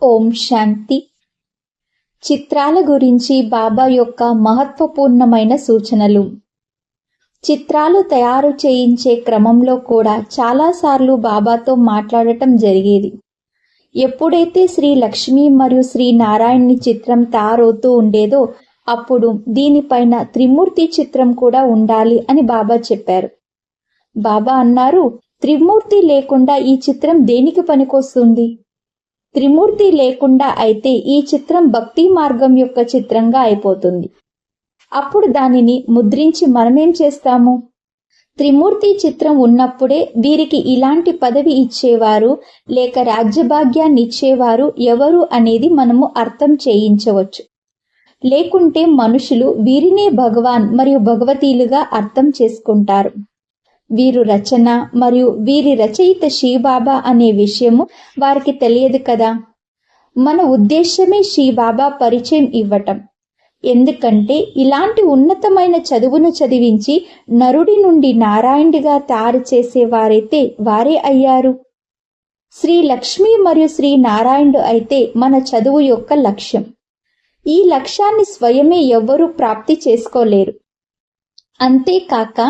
ఓం శాంతి. చిత్రాల గురించి బాబా యొక్క మహత్వపూర్ణమైన సూచనలు. చిత్రాలు తయారు చేయించే క్రమంలో కూడా చాలాసార్లు బాబాతో మాట్లాడటం జరిగేది. ఎప్పుడైతే శ్రీ లక్ష్మి మరియు శ్రీ నారాయణ్ని చిత్రం తయారవుతూ ఉండేదో అప్పుడు దీనిపైన త్రిమూర్తి చిత్రం కూడా ఉండాలి అని బాబా చెప్పారు. బాబా అన్నారు, త్రిమూర్తి లేకుండా ఈ చిత్రం దేనికి పనికొస్తుంది? త్రిమూర్తి లేకుండా అయితే ఈ చిత్రం భక్తి మార్గం యొక్క చిత్రంగా అయిపోతుంది. అప్పుడు దానిని ముద్రించి మనమేం చేస్తాము? త్రిమూర్తి చిత్రం ఉన్నప్పుడే వీరికి ఇలాంటి పదవి ఇచ్చేవారు లేక రాజ్యభాగ్యాన్ని ఇచ్చేవారు ఎవరు అనేది మనము అర్థం చేయించవచ్చు. లేకుంటే మనుషులు వీరినే భగవాన్ మరియు భగవతీలుగా అర్థం చేసుకుంటారు. వీరు రచన మరియు వీరి రచయిత శ్రీబాబా అనే విషయము వారికి తెలియదు కదా. మన ఉద్దేశమే శ్రీబాబా పరిచయం ఇవ్వటం. ఎందుకంటే ఇలాంటి ఉన్నతమైన చదువును చదివించి నరుడి నుండి నారాయణుడిగా తయారు చేసేవారైతే వారే అయ్యారు. శ్రీ లక్ష్మి మరియు శ్రీ నారాయణుడు అయితే మన చదువు యొక్క లక్ష్యం. ఈ లక్ష్యాన్ని స్వయమే ఎవ్వరూ ప్రాప్తి చేసుకోలేరు. అంతేకాక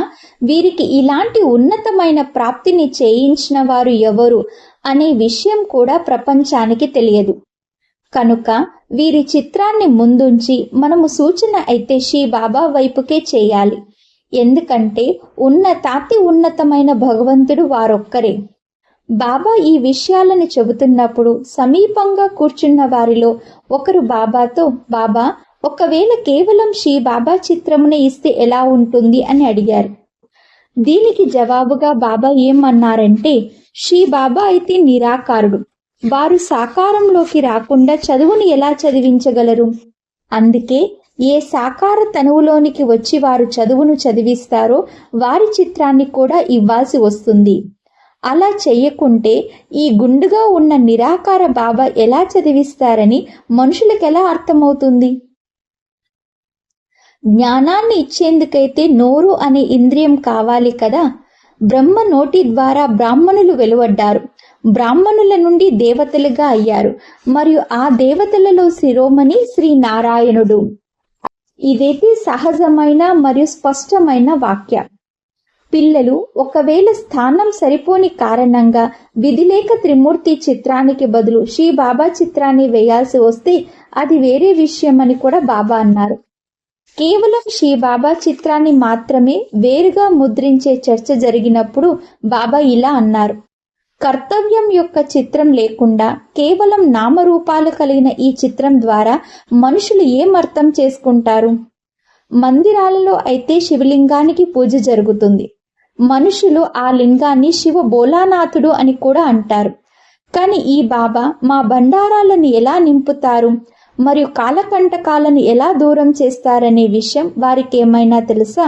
వీరికి ఇలాంటి ఉన్నతమైన ప్రాప్తిని చేయించిన వారు ఎవరు అనే విషయం కూడా ప్రపంచానికి తెలియదు. కనుక వీరి చిత్రాన్ని ముందుంచి మనము సూచన అయితే శ్రీ బాబా వైపుకే చేయాలి. ఎందుకంటే ఉన్నతమైన భగవంతుడు వారొక్కరే. బాబా ఈ విషయాలను చెబుతున్నప్పుడు సమీపంగా కూర్చున్న వారిలో ఒకరు బాబాతో, బాబా, ఒకవేళ కేవలం శ్రీ బాబా చిత్రమునే ఇస్తే ఎలా ఉంటుంది అని అడిగారు. దీనికి జవాబుగా బాబా ఏమన్నారంటే, శ్రీ బాబా అయితే నిరాకారుడు. వారు సాకారంలోకి రాకుండా చదువుని ఎలా చదివించగలరు? అందుకే ఏ సాకార తనువులోనికి వచ్చి వారు చదువును చదివిస్తారో వారి చిత్రాన్ని కూడా ఇవ్వాల్సి వస్తుంది. అలా చెయ్యకుంటే ఈ గుండుగా ఉన్న నిరాకార బాబా ఎలా చదివిస్తారని మనుషులకెలా అర్థమవుతుంది? జ్ఞానాన్ని ఇచ్చేందుకైతే నోరు అనే ఇంద్రియం కావాలి కదా. బ్రహ్మ నోటి ద్వారా బ్రాహ్మణులు వెలువడ్డారు. బ్రాహ్మణుల నుండి దేవతలుగా అయ్యారు మరియు ఆ దేవతలలో శిరోమణి శ్రీ నారాయణుడు. ఇదైతే సహజమైన మరియు స్పష్టమైన వాక్య. పిల్లలు ఒకవేళ స్థానం సరిపోని కారణంగా విధిలేక త్రిమూర్తి చిత్రానికి బదులు శ్రీ బాబా చిత్రాన్ని వేయాల్సి వస్తే అది వేరే విషయం అని కూడా బాబా అన్నారు. కేవలం శ్రీ బాబా చిత్రాన్ని మాత్రమే వేరుగా ముద్రించే చర్చ జరిగినప్పుడు బాబా ఇలా అన్నారు, కర్తవ్యం యొక్క చిత్రం లేకుండా కేవలం నామరూపాలు కలిగిన ఈ చిత్రం ద్వారా మనుషులు ఏం అర్థం చేసుకుంటారు? మందిరాలలో అయితే శివలింగానికి పూజ జరుగుతుంది. మనుషులు ఆ లింగాన్ని శివ బోలానాథుడు అని కూడా అంటారు. కానీ ఈ బాబా మా బండారాలను ఎలా నింపుతారు మరియు కాలకంటకాలను ఎలా దూరం చేస్తారనే విషయం వారికి ఏమైనా తెలుసా?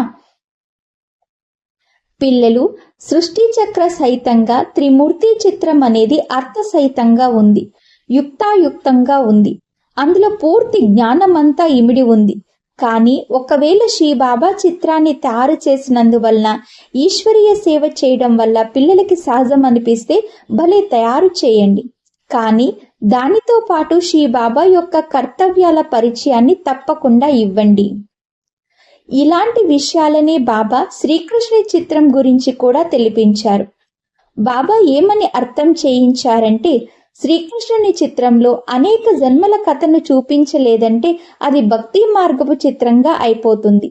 పిల్లలు, సృష్టి చక్ర సహితంగా త్రిమూర్తి చిత్రం అనేది అర్థ సహితంగా ఉంది, యుక్తాయుక్తంగా ఉంది. అందులో పూర్తి జ్ఞానమంతా ఇమిడి ఉంది. కానీ ఒకవేళ శ్రీ బాబా చిత్రాన్ని తయారు చేసినందువలన ఈశ్వరీయ సేవ చేయడం వల్ల పిల్లలకి సహజం అనిపిస్తే భలే తయారు చేయండి. కానీ దానితో పాటు శ్రీ బాబా యొక్క కర్తవ్యాల పరిచయాన్ని తప్పకుండా ఇవ్వండి. ఇలాంటి విషయాలనే బాబా శ్రీకృష్ణుని చిత్రం గురించి కూడా తెలిపించారు. బాబా ఏమని అర్థం చేయించారంటే, శ్రీకృష్ణుని చిత్రంలో అనేక జన్మల కథను చూపించలేదంటే అది భక్తి మార్గపు చిత్రంగా అయిపోతుంది.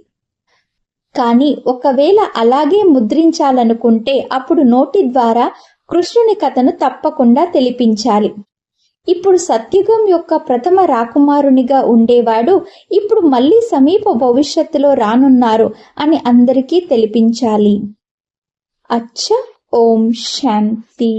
కానీ ఒకవేళ అలాగే ముద్రించాలనుకుంటే అప్పుడు నోటి ద్వారా కృష్ణుని కథను తప్పకుండా తెలిపించాలి. ఇప్పుడు సత్యుగం యొక్క ప్రథమ రాకుమారునిగా ఉండేవాడు ఇప్పుడు మళ్ళీ సమీప భవిష్యత్తులో రానున్నారు అని అందరికీ తెలిపించాలి. అచ్చా. ఓం శాంతి.